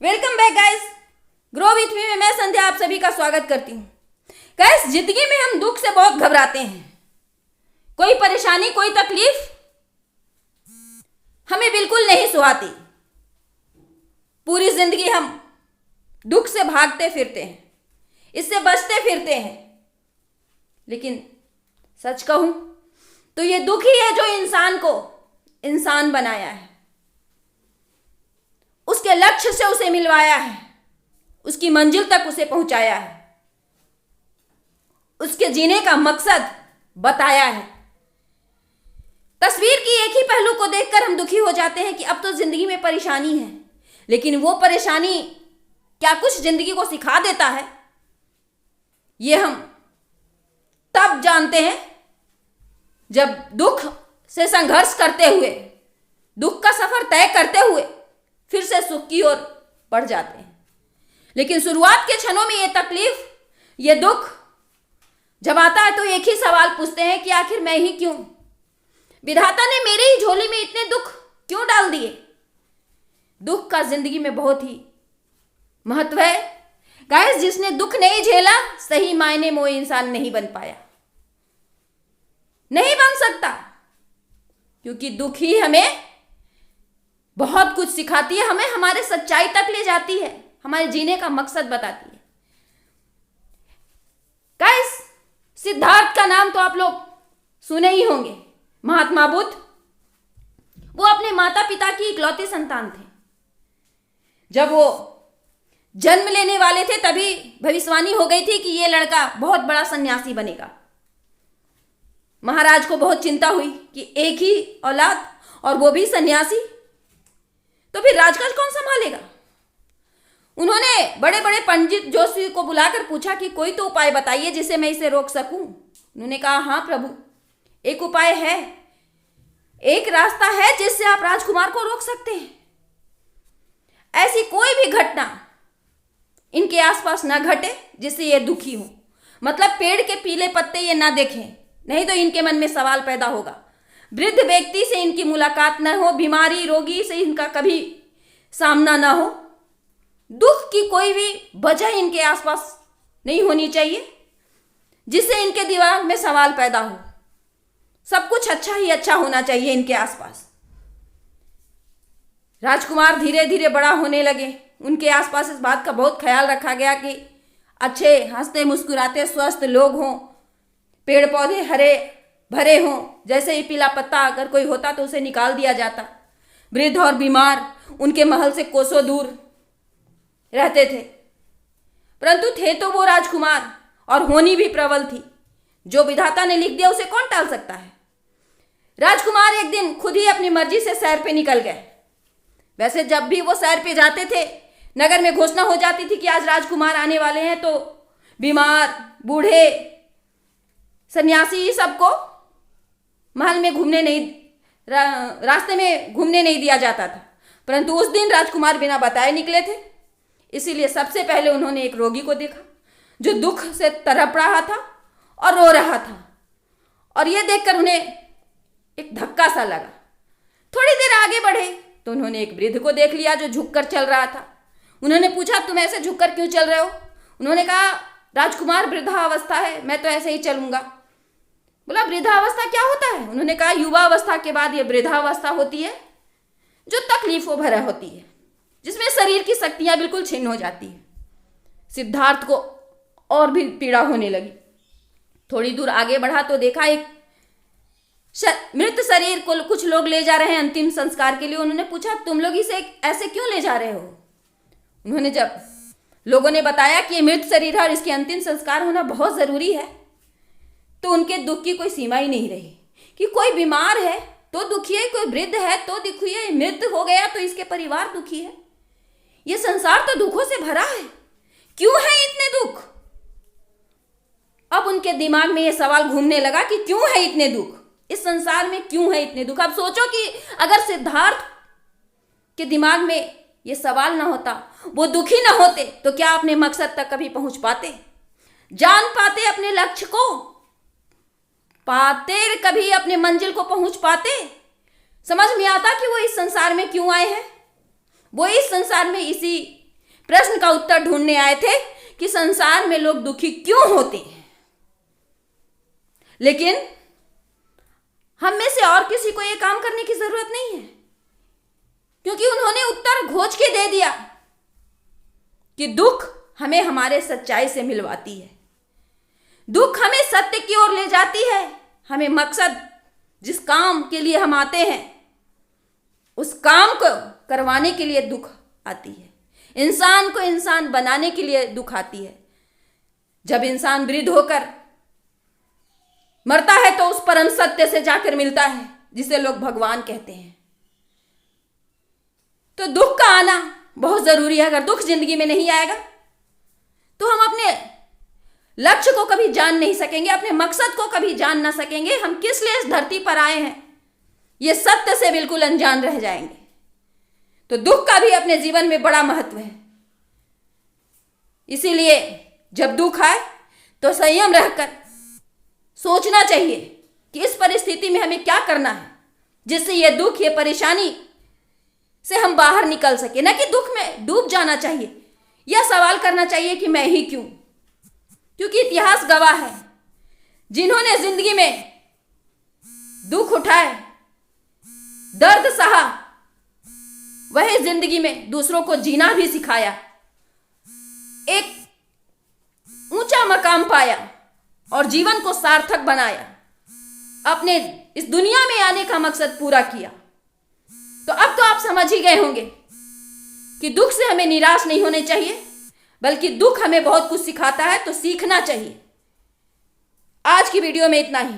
Welcome back guys. Grow with me में मैं संध्या आप सभी का स्वागत करती हूँ। गाइस, जिंदगी में हम दुख से बहुत घबराते हैं। कोई परेशानी, कोई तकलीफ हमें बिल्कुल नहीं सुहाती। पूरी जिंदगी हम दुख से भागते फिरते हैं, इससे बचते फिरते हैं। लेकिन सच कहूं तो ये दुख ही है जो इंसान को इंसान बनाया है, उसके लक्ष्य से उसे मिलवाया है, उसकी मंजिल तक उसे पहुंचाया है, उसके जीने का मकसद बताया है। तस्वीर की एक ही पहलू को देखकर हम दुखी हो जाते हैं कि अब तो जिंदगी में परेशानी है, लेकिन वो परेशानी क्या कुछ जिंदगी को सिखा देता है, ये हम तब जानते हैं जब दुख से संघर्ष करते हुए, दुख का सफर तय करते हुए फिर से सुख की ओर बढ़ जाते हैं। लेकिन शुरुआत के क्षणों में ये तकलीफ, ये दुख जब आता है तो एक ही सवाल पूछते हैं कि आखिर मैं ही क्यों? विधाता ने मेरे ही झोली में इतने दुख क्यों डाल दिए? दुख का जिंदगी में बहुत ही महत्व है। गाइस, जिसने दुख नहीं झेला सही मायने में वो इंसान नहीं बन पाया, नहीं बन सकता, क्योंकि दुख ही हमें बहुत कुछ सिखाती है, हमें हमारे सच्चाई तक ले जाती है, हमारे जीने का मकसद बताती है। गाइस, सिद्धार्थ का नाम तो आप लोग सुने ही होंगे। महात्मा बुद्ध, वो अपने माता पिता की इकलौते संतान थे। जब वो जन्म लेने वाले थे तभी भविष्यवाणी हो गई थी कि ये लड़का बहुत बड़ा सन्यासी बनेगा। महाराज को बहुत चिंता हुई कि एक ही औलाद और वो भी सन्यासी, तो फिर राजकाज कौन संभालेगा? उन्होंने बड़े बड़े पंडित जोशी को बुलाकर पूछा कि कोई तो उपाय बताइए जिससे मैं इसे रोक सकूं। उन्होंने कहा, हाँ प्रभु, एक उपाय है, एक रास्ता है जिससे आप राजकुमार को रोक सकते हैं। ऐसी कोई भी घटना इनके आसपास ना घटे जिससे ये दुखी हो, मतलब पेड़ के पीले पत्ते ये ना देखें, नहीं तो इनके मन में सवाल पैदा होगा। वृद्ध व्यक्ति से इनकी मुलाकात न हो, बीमारी रोगी से इनका कभी सामना ना हो, दुख की कोई भी वजह इनके आसपास नहीं होनी चाहिए जिससे इनके दिमाग में सवाल पैदा हो। सब कुछ अच्छा ही अच्छा होना चाहिए इनके आसपास। राजकुमार धीरे धीरे बड़ा होने लगे। उनके आसपास इस बात का बहुत ख्याल रखा गया कि अच्छे हंसते मुस्कुराते स्वस्थ लोग हों, पेड़ पौधे हरे भरे हों। जैसे ही पीला पत्ता अगर कोई होता तो उसे निकाल दिया जाता। वृद्ध और बीमार उनके महल से कोसों दूर रहते थे, परंतु थे तो वो राजकुमार और होनी भी प्रबल थी। जो विधाता ने लिख दिया उसे कौन टाल सकता है। राजकुमार एक दिन खुद ही अपनी मर्जी से सैर पे निकल गए। वैसे जब भी वो सैर पे जाते थे, नगर में घोषणा हो जाती थी कि आज राजकुमार आने वाले हैं, तो बीमार, बूढ़े, सन्यासी सबको महल में घूमने नहीं, रास्ते में घूमने नहीं दिया जाता था। परंतु उस दिन राजकुमार बिना बताए निकले थे, इसीलिए सबसे पहले उन्होंने एक रोगी को देखा जो दुख से तड़प रहा था और रो रहा था। और यह देखकर उन्हें एक धक्का सा लगा। थोड़ी देर आगे बढ़े तो उन्होंने एक वृद्ध को देख लिया जो झुककर चल रहा था। उन्होंने पूछा, तुम ऐसे झुककर क्यों चल रहे हो? उन्होंने कहा, राजकुमार, वृद्धावस्था है, मैं तो ऐसे ही चलूंगा। बोला, वृद्धावस्था क्या होता है? उन्होंने कहा, युवावस्था के बाद ये वृद्धावस्था होती है जो तकलीफों भरा होती है, जिसमें शरीर की शक्तियां बिल्कुल छिन्न हो जाती है। सिद्धार्थ को और भी पीड़ा होने लगी। थोड़ी दूर आगे बढ़ा तो देखा एक मृत शरीर को कुछ लोग ले जा रहे हैं अंतिम संस्कार के लिए। उन्होंने पूछा, तुम लोग इसे ऐसे क्यों ले जा रहे हो? उन्होंने जब लोगों ने बताया कि ये मृत शरीर है और इसके अंतिम संस्कार होना बहुत जरूरी है, तो उनके दुख की कोई सीमा ही नहीं रही कि कोई बीमार है तो दुखी है, कोई वृद्ध है तो दुखी है, मृत हो गया तो इसके परिवार दुखी है। ये संसार तो दुखों से भरा है, क्यों है इतने दुख? अब उनके दिमाग में ये सवाल घूमने लगा कि क्यों है इतने दुख, इस संसार में क्यों है इतने दुख। अब सोचो कि अगर सिद्धार्थ के दिमाग में ये सवाल ना होता, वो दुखी ना होते, तो क्या अपने मकसद तक कभी पहुंच पाते, जान पाते, अपने लक्ष्य को पाते, कभी अपने मंजिल को पहुंच पाते? समझ में आता कि वो इस संसार में क्यों आए हैं। वो इस संसार में इसी प्रश्न का उत्तर ढूंढने आए थे कि संसार में लोग दुखी क्यों होते हैं। लेकिन हम में से और किसी को यह काम करने की जरूरत नहीं है, क्योंकि उन्होंने उत्तर खोज के दे दिया कि दुख हमें हमारे सच्चाई से मिलवाती है, दुख हमें सत्य की ओर ले जाती है, हमें मकसद जिस काम के लिए हम आते हैं उस काम को करवाने के लिए दुख आती है, इंसान को इंसान बनाने के लिए दुख आती है। जब इंसान वृद्ध होकर मरता है तो उस परम सत्य से जाकर मिलता है जिसे लोग भगवान कहते हैं। तो दुख का आना बहुत जरूरी है। अगर दुख जिंदगी में नहीं आएगा तो हम अपने लक्ष्य को कभी जान नहीं सकेंगे, अपने मकसद को कभी जान ना सकेंगे, हम किस लिए इस धरती पर आए हैं ये सत्य से बिल्कुल अनजान रह जाएंगे। तो दुख का भी अपने जीवन में बड़ा महत्व है। इसीलिए जब दुख आए तो संयम रहकर सोचना चाहिए कि इस परिस्थिति में हमें क्या करना है जिससे ये दुख, ये परेशानी से हम बाहर निकल सके। न कि दुख में डूब जाना चाहिए या सवाल करना चाहिए कि मैं ही क्यों, क्योंकि इतिहास गवाह है जिन्होंने जिंदगी में दुख उठाए, दर्द सहा, वही जिंदगी में दूसरों को जीना भी सिखाया, एक ऊंचा मकाम पाया और जीवन को सार्थक बनाया, अपने इस दुनिया में आने का मकसद पूरा किया। तो अब तो आप समझ ही गए होंगे कि दुख से हमें निराश नहीं होने चाहिए, बल्कि दुख हमें बहुत कुछ सिखाता है, तो सीखना चाहिए। आज की वीडियो में इतना ही।